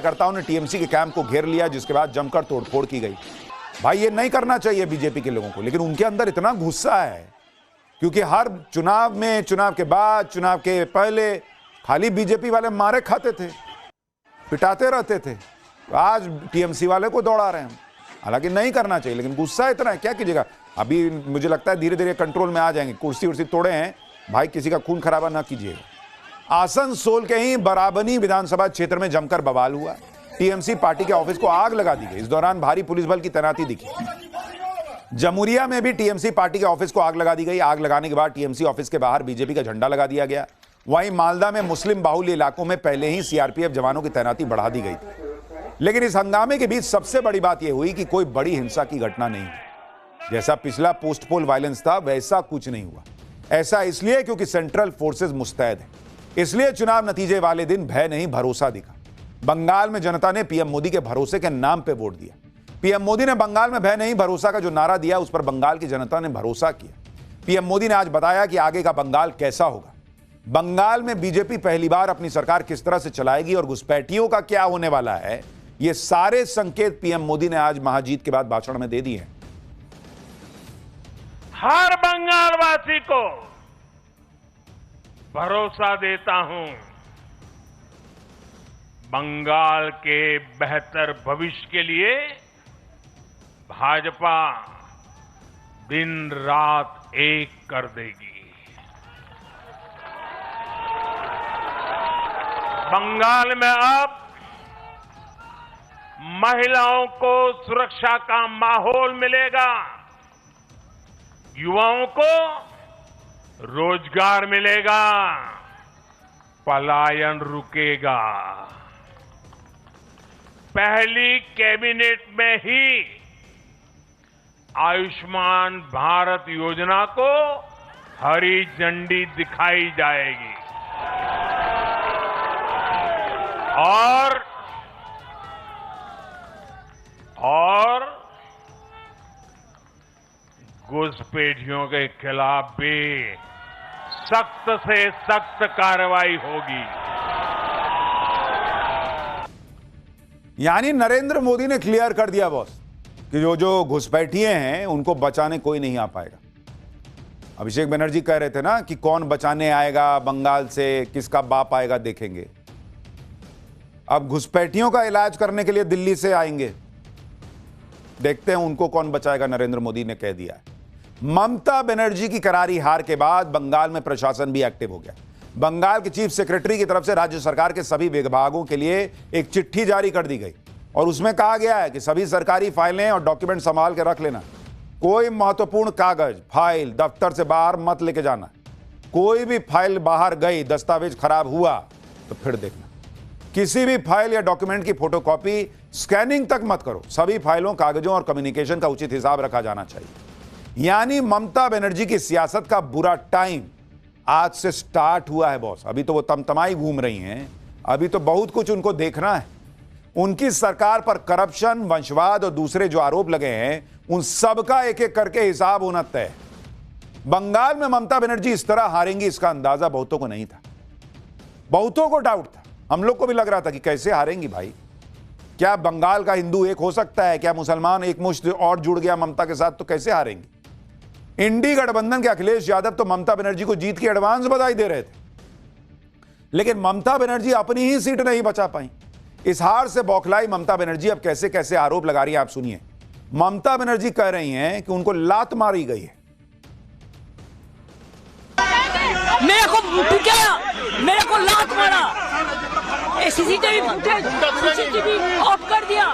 कार्यकर्ताओं ने टीएमसी के कैंप को घेर लिया, जिसके बाद जमकर तोड़फोड़ की गई। भाई ये नहीं करना चाहिए बीजेपी के लोगों को, लेकिन उनके अंदर इतना गुस्सा है क्योंकि हर चुनाव में, चुनाव के बाद, चुनाव के पहले खाली बीजेपी वाले मारे खाते थे, पिटाते रहते थे। तो आज टीएमसी वाले को दौड़ा रहे हैं। हालांकि नहीं करना चाहिए, लेकिन गुस्सा इतना है, क्या कीजिएगा। अभी मुझे लगता है धीरे धीरे कंट्रोल में आ जाएंगे। कुर्सी उर्सी तोड़े हैं भाई, किसी का खून खराबा ना कीजिएगा। आसनसोल के ही बराबनी विधानसभा क्षेत्र में जमकर बवाल हुआ। टीएमसी पार्टी के ऑफिस को आग लगा दी गई। इस दौरान भारी पुलिस बल की तैनाती दिखी। जमुरिया में भी टीएमसी पार्टी के ऑफिस को आग लगा दी गई। आग लगाने के बाद टीएमसी ऑफिस के बाहर बीजेपी का झंडा लगा दिया गया। वहीं मालदा में मुस्लिम बाहुल्य इलाकों में पहले ही सीआरपीएफ जवानों की तैनाती बढ़ा दी गई थी। लेकिन इस हंगामे के बीच सबसे बड़ी बात यह हुई कि कोई बड़ी हिंसा की घटना नहीं हुई। जैसा पिछला पोस्ट पोल वायलेंस था, वैसा कुछ नहीं हुआ। ऐसा इसलिए क्योंकि सेंट्रल फोर्सेज मुस्तैद है। इसलिए चुनाव नतीजे वाले दिन भय नहीं, भरोसा दिखा। बंगाल में जनता ने पीएम मोदी के भरोसे के नाम पे वोट दिया। पीएम मोदी ने बंगाल में भय नहीं, भरोसा का जो नारा दिया, उस पर बंगाल की जनता ने भरोसा किया। पीएम मोदी ने आज बताया कि आगे का बंगाल कैसा होगा। बंगाल में बीजेपी पहली बार अपनी सरकार किस तरह से चलाएगी और घुसपैठियों का क्या होने वाला है, ये सारे संकेत पीएम मोदी ने आज महाजीत के बाद भाषण में दे दिए हैं। हर बंगाल वासी को भरोसा देता हूं, बंगाल के बेहतर भविष्य के लिए भाजपा दिन रात एक कर देगी। बंगाल में अब महिलाओं को सुरक्षा का माहौल मिलेगा, युवाओं को रोजगार मिलेगा, पलायन रुकेगा। पहली कैबिनेट में ही आयुष्मान भारत योजना को हरी झंडी दिखाई जाएगी और घुसपैठियों के खिलाफ भी सख्त से सख्त कार्रवाई होगी। यानी नरेंद्र मोदी ने क्लियर कर दिया बॉस कि जो घुसपैठिए हैं उनको बचाने कोई नहीं आ पाएगा। अभिषेक बनर्जी कह रहे थे ना कि कौन बचाने आएगा बंगाल से, किसका बाप आएगा देखेंगे। अब घुसपैठियों का इलाज करने के लिए दिल्ली से आएंगे, देखते हैं उनको कौन बचाएगा। नरेंद्र मोदी ने कह दिया है। ममता बनर्जी की करारी हार के बाद बंगाल में प्रशासन भी एक्टिव हो गया। बंगाल के चीफ सेक्रेटरी की तरफ से राज्य सरकार के सभी विभागों के लिए एक चिट्ठी जारी कर दी गई और उसमें कहा गया है कि सभी सरकारी फाइलें और डॉक्यूमेंट संभाल के रख लेना। कोई महत्वपूर्ण कागज, फाइल दफ्तर से बाहर मत लेके जाना। कोई भी फाइल बाहर गई, दस्तावेज खराब हुआ तो फिर देखना। किसी भी फाइल या डॉक्यूमेंट की फोटोकॉपी, स्कैनिंग तक मत करो। सभी फाइलों, कागजों और कम्युनिकेशन का उचित हिसाब रखा जाना चाहिए। यानी ममता बनर्जी की सियासत का बुरा टाइम आज से स्टार्ट हुआ है बॉस। अभी तो वो तमतमाई घूम रही हैं, अभी तो बहुत कुछ उनको देखना है। उनकी सरकार पर करप्शन, वंशवाद और दूसरे जो आरोप लगे हैं, उन सब का एक एक करके हिसाब होना तय। बंगाल में ममता बनर्जी इस तरह हारेंगी, इसका अंदाजा बहुतों को नहीं था। बहुतों को डाउट था, हम लोग को भी लग रहा था कि कैसे हारेंगी भाई। क्या बंगाल का हिंदू एक हो सकता है? क्या मुसलमान एक मुश्त और जुड़ गया ममता के साथ तो कैसे हारेंगी? इंडी गठबंधन के अखिलेश यादव तो ममता बनर्जी को जीत की एडवांस बधाई दे रहे थे, लेकिन ममता बनर्जी अपनी ही सीट नहीं बचा पाई। इस हार से बौखलाई ममता बनर्जी अब कैसे कैसे आरोप लगा रही है, आप सुनिए। ममता बनर्जी कह रही हैं कि उनको लात मारी गई है। मेरे को लात मारा, सीसीटीवी फुटेज ऑफ कर दिया,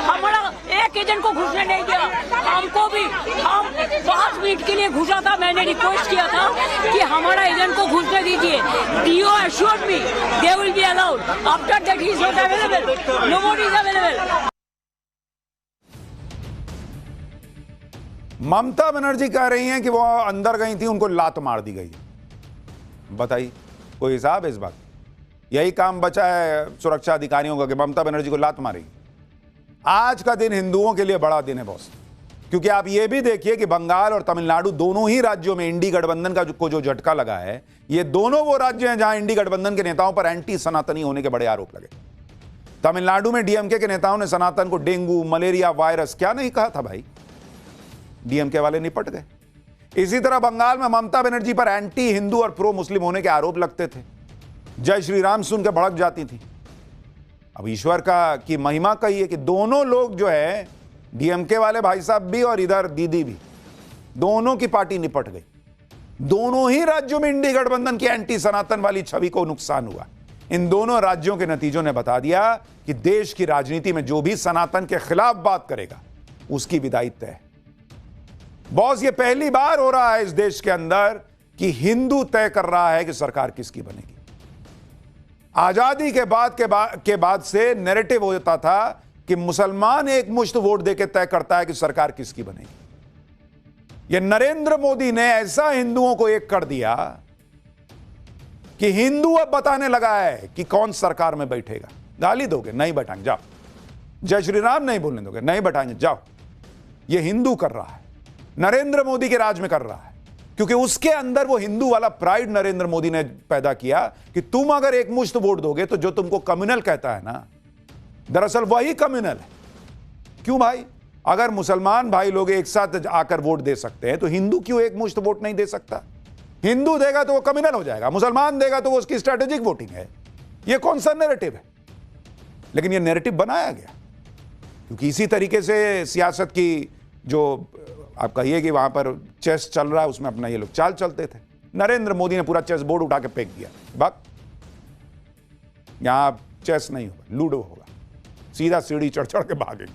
हमारा एक एजेंट को घुसने नहीं दिया। हमको भी, हम 5 मिनट के लिए घुसा था। मैंने रिक्वेस्ट किया था कि हमारा एजेंट को घुसने दीजिए। DO assured me they will be allowed. After that he is not available. Nobody is available. Mamata Banerjee कह रही हैं कि वो अंदर गई थी, उनको लात मार दी गई। बताइए, कोई हिसाब है इस बात? यही काम बचा है सुरक्षा अधिकारियों का कि ममता बनर्जी को लात मारेगी। आज का दिन हिंदुओं के लिए बड़ा दिन है बॉस, क्योंकि आप ये भी देखिए कि बंगाल और तमिलनाडु दोनों ही राज्यों में इंडी गठबंधन का जो झटका लगा है, ये दोनों वो राज्य हैं जहां इंडी गठबंधन के नेताओं पर एंटी सनातनी होने के बड़े आरोप लगे। तमिलनाडु में डीएमके के नेताओं ने सनातन को डेंगू, मलेरिया, वायरस क्या नहीं कहा था भाई, डीएमके वाले निपट गए। इसी तरह बंगाल में ममता बनर्जी पर एंटी हिंदू और प्रो मुस्लिम होने के आरोप लगते थे। जय श्री राम सुन के भड़क जाती थी। अब ईश्वर की महिमा कही है कि दोनों लोग जो है, डीएमके वाले भाई साहब भी और इधर दीदी भी, दोनों की पार्टी निपट गई। दोनों ही राज्यों में इंडी गठबंधन की एंटी सनातन वाली छवि को नुकसान हुआ। इन दोनों राज्यों के नतीजों ने बता दिया कि देश की राजनीति में जो भी सनातन के खिलाफ बात करेगा उसकी विदाई तय है। बॉस, ये पहली बार हो रहा है इस देश के अंदर कि हिंदू तय कर रहा है कि सरकार किसकी बनेगी। आजादी के बाद से नैरेटिव होता था कि मुसलमान एक मुश्त वोट देकर तय करता है कि सरकार किसकी बनेगी। यह नरेंद्र मोदी ने ऐसा हिंदुओं को एक कर दिया कि हिंदू अब बताने लगा है कि कौन सरकार में बैठेगा। गाली दोगे, नहीं बैठाएंगे, जाओ। जय श्री राम नहीं बोलने दोगे, नहीं बैठाएंगे, जाओ। यह हिंदू कर रहा है, नरेंद्र मोदी के राज में कर रहा है, क्योंकि उसके अंदर वो हिंदू वाला प्राइड नरेंद्र मोदी ने पैदा किया कि तुम अगर एक मुश्त वोट दोगे तो जो तुमको कम्युनल कहता है ना, दरअसल वही कम्युनल है। क्यों भाई? अगर मुसलमान भाई लोग एक साथ आकर वोट दे सकते हैं तो हिंदू क्यों एक मुश्त वोट नहीं दे सकता? हिंदू देगा तो वो कम्युनल हो जाएगा, मुसलमान देगा तो वो उसकी स्ट्रेटेजिक वोटिंग है। ये कौन सा नैरेटिव है? लेकिन ये नैरेटिव बनाया गया क्योंकि इसी तरीके से सियासत की, जो आप कहिए कि वहां पर चेस चल रहा है, उसमें अपना ये लोग चाल चलते थे। नरेंद्र मोदी ने पूरा चेस बोर्ड उठा के फेंक दिया, बात यहां चेस नहीं होगा, लूडो होगा, सीधा सीढ़ी चढ़ चढ़ के भागेंगे।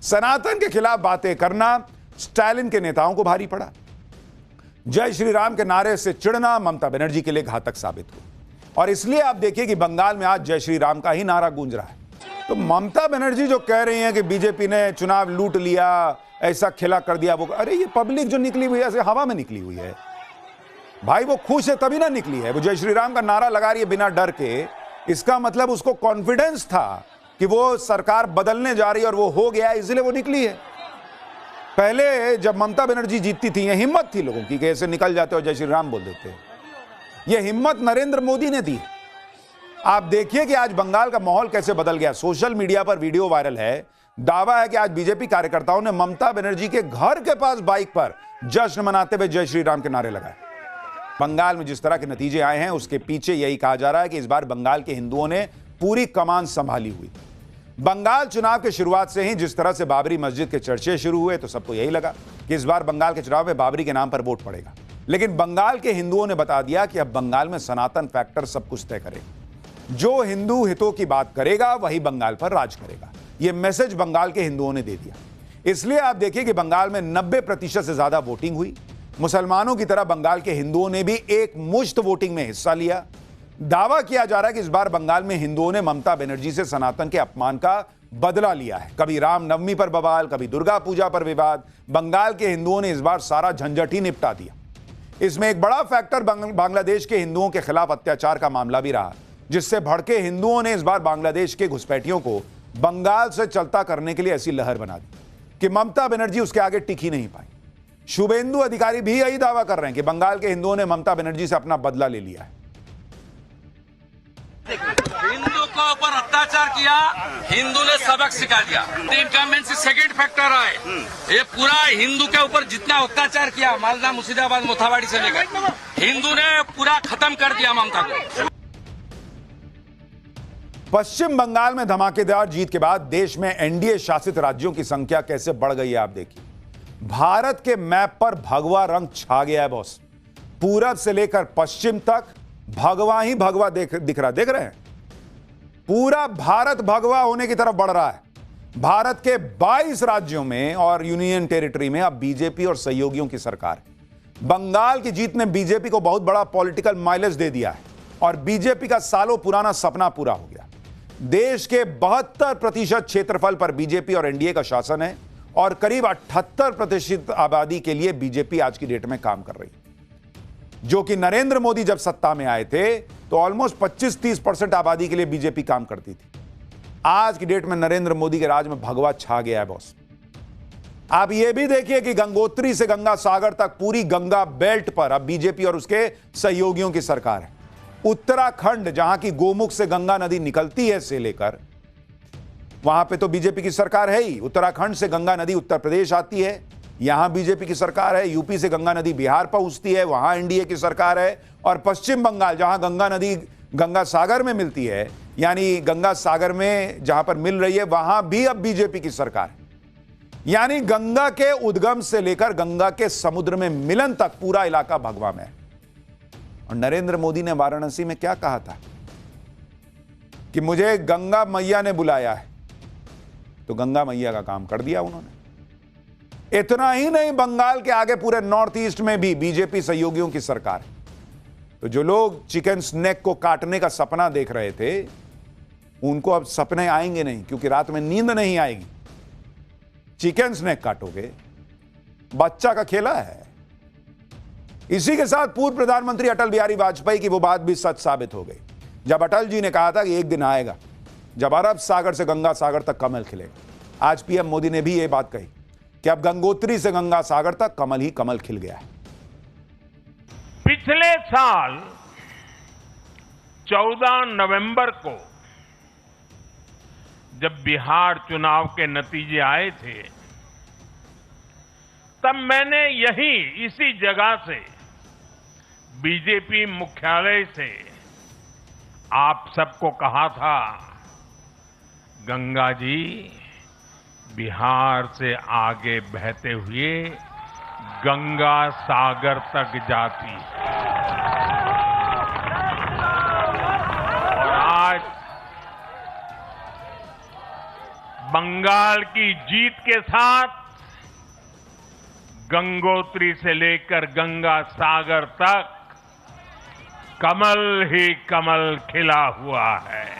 सनातन के खिलाफ बातें करना स्टालिन के नेताओं को भारी पड़ा। जय श्री राम के नारे से चिढ़ना ममता बनर्जी के लिए घातक साबित हुआ। और इसलिए आप देखिए कि बंगाल में आज जय श्री राम का ही नारा गूंज रहा है। तो ममता बनर्जी जो कह रही हैं कि बीजेपी ने चुनाव लूट लिया, ऐसा खेला कर दिया, वो, अरे ये पब्लिक जो निकली हुई है ऐसे हवा में निकली हुई है भाई। वो खुश है तभी ना निकली है। वो जय श्री राम का नारा लगा रही है बिना डर के, इसका मतलब उसको कॉन्फिडेंस था कि वो सरकार बदलने जा रही है और वो हो गया, इसलिए वो निकली है। पहले जब ममता बनर्जी जीतती थी, ये हिम्मत थी लोगों की कि ऐसे निकल जाते और जय श्री राम बोल देते। ये हिम्मत नरेंद्र मोदी ने दी। आप देखिए कि आज बंगाल का माहौल कैसे बदल गया। सोशल मीडिया पर वीडियो वायरल है, दावा है कि आज बीजेपी कार्यकर्ताओं ने ममता बनर्जी के घर के पास बाइक पर जश्न मनाते हुए जय श्री राम के नारे लगाए। बंगाल में जिस तरह के नतीजे आए हैं उसके पीछे यही कहा जा रहा है कि इस बार बंगाल के हिंदुओं ने पूरी कमान संभाली हुई। बंगाल चुनाव के शुरुआत से ही जिस तरह से बाबरी मस्जिद के चर्चे शुरू हुए तो सबको यही लगा कि इस बार बंगाल के चुनाव में बाबरी के नाम पर वोट पड़ेगा। लेकिन बंगाल के हिंदुओं ने बता दिया कि अब बंगाल में सनातन फैक्टर सब कुछ तय करेगा। जो हिंदू हितों की बात करेगा वही बंगाल पर राज करेगा। यह मैसेज बंगाल के हिंदुओं ने दे दिया। इसलिए आप देखिए कि बंगाल में 90% से ज्यादा वोटिंग हुई। मुसलमानों की तरह बंगाल के हिंदुओं ने भी एक मुश्त वोटिंग में हिस्सा लिया। दावा किया जा रहा है कि इस बार बंगाल में हिंदुओं ने ममता बनर्जी से सनातन के अपमान का बदला लिया है। कभी रामनवमी पर बवाल, कभी दुर्गा पूजा पर विवाद। बंगाल के हिंदुओं ने इस बार सारा झंझट ही निपटा दिया। इसमें एक बड़ा फैक्टर बांग्लादेश के हिंदुओं के खिलाफ अत्याचार का मामला भी रहा, जिससे भड़के हिंदुओं ने इस बार बांग्लादेश के घुसपैठियों को बंगाल से चलता करने के लिए ऐसी लहर बना दी कि ममता बनर्जी उसके आगे टिक ही नहीं पाई। शुभेंदु अधिकारी भी यही दावा कर रहे हैं कि बंगाल के हिंदुओं ने ममता बनर्जी से अपना बदला ले लिया है। हिंदू के ऊपर अत्याचार किया, हिंदू ने सबक सिखा दिया। इनकम्बेंसी सेकंड फैक्टर है। ये पूरा हिंदू के ऊपर जितना अत्याचार किया, मालदा, मुर्शिदाबाद, मोथाबाड़ी से लेकर, हिंदू ने पूरा खत्म कर दिया ममता को। पश्चिम बंगाल में धमाकेदार जीत के बाद देश में एनडीए शासित राज्यों की संख्या कैसे बढ़ गई है आप देखिए। भारत के मैप पर भगवा रंग छा गया है बॉस। पूरब से लेकर पश्चिम तक भगवा ही भगवा दिख रहे हैं। पूरा भारत भगवा होने की तरफ बढ़ रहा है। भारत के 22 राज्यों में और यूनियन टेरिटरी में अब बीजेपी और सहयोगियों की सरकार है। बंगाल की जीत ने बीजेपी को बहुत बड़ा पॉलिटिकल माइलेज दे दिया है और बीजेपी का सालों पुराना सपना पूरा हो गया। देश के 72% क्षेत्रफल पर बीजेपी और एनडीए का शासन है और करीब 78% आबादी के लिए बीजेपी आज की डेट में काम कर रही है। जो कि नरेंद्र मोदी जब सत्ता में आए थे तो ऑलमोस्ट 25-30% आबादी के लिए बीजेपी काम करती थी। आज की डेट में नरेंद्र मोदी के राज में भगवा छा गया है बॉस। आप यह भी देखिए कि गंगोत्री से गंगा सागर तक पूरी गंगा बेल्ट पर अब बीजेपी और उसके सहयोगियों की सरकार है। उत्तराखंड, जहां की गोमुख से गंगा नदी निकलती है, से लेकर वहां पे तो बीजेपी की सरकार है ही। उत्तराखंड से गंगा नदी उत्तर प्रदेश आती है, यहां बीजेपी की सरकार है। यूपी से गंगा नदी बिहार पहुंचती है, वहां एनडीए की सरकार है। और पश्चिम बंगाल जहां गंगा नदी गंगा सागर में मिलती है, यानी गंगा सागर में जहां पर मिल रही है, वहां भी अब बीजेपी की सरकार है। यानी गंगा के उद्गम से लेकर गंगा के समुद्र में मिलन तक पूरा इलाका भगवा में है। और नरेंद्र मोदी ने वाराणसी में क्या कहा था कि मुझे गंगा मैया ने बुलाया है, तो गंगा मैया का काम कर दिया उन्होंने। इतना ही नहीं, बंगाल के आगे पूरे नॉर्थ ईस्ट में भी बीजेपी सहयोगियों की सरकार है। तो जो लोग चिकन स्नैक को काटने का सपना देख रहे थे, उनको अब सपने आएंगे नहीं, क्योंकि रात में नींद नहीं आएगी। चिकन स्नैक काटोगे, बच्चा का खेला है। इसी के साथ पूर्व प्रधानमंत्री अटल बिहारी वाजपेयी की वो बात भी सच साबित हो गई, जब अटल जी ने कहा था कि एक दिन आएगा जब अरब सागर से गंगा सागर तक कमल खिलेगा। आज पीएम मोदी ने भी ये बात कही कि अब गंगोत्री से गंगा सागर तक कमल ही कमल खिल गया है। पिछले साल 14 नवंबर को जब बिहार चुनाव के नतीजे आए थे, तब मैंने यही इसी जगह से बीजेपी मुख्यालय से आप सबको कहा था, गंगा जी बिहार से आगे बहते हुए गंगा सागर तक जाती है। और आज बंगाल की जीत के साथ गंगोत्री से लेकर गंगा सागर तक कमल ही कमल खिला हुआ है।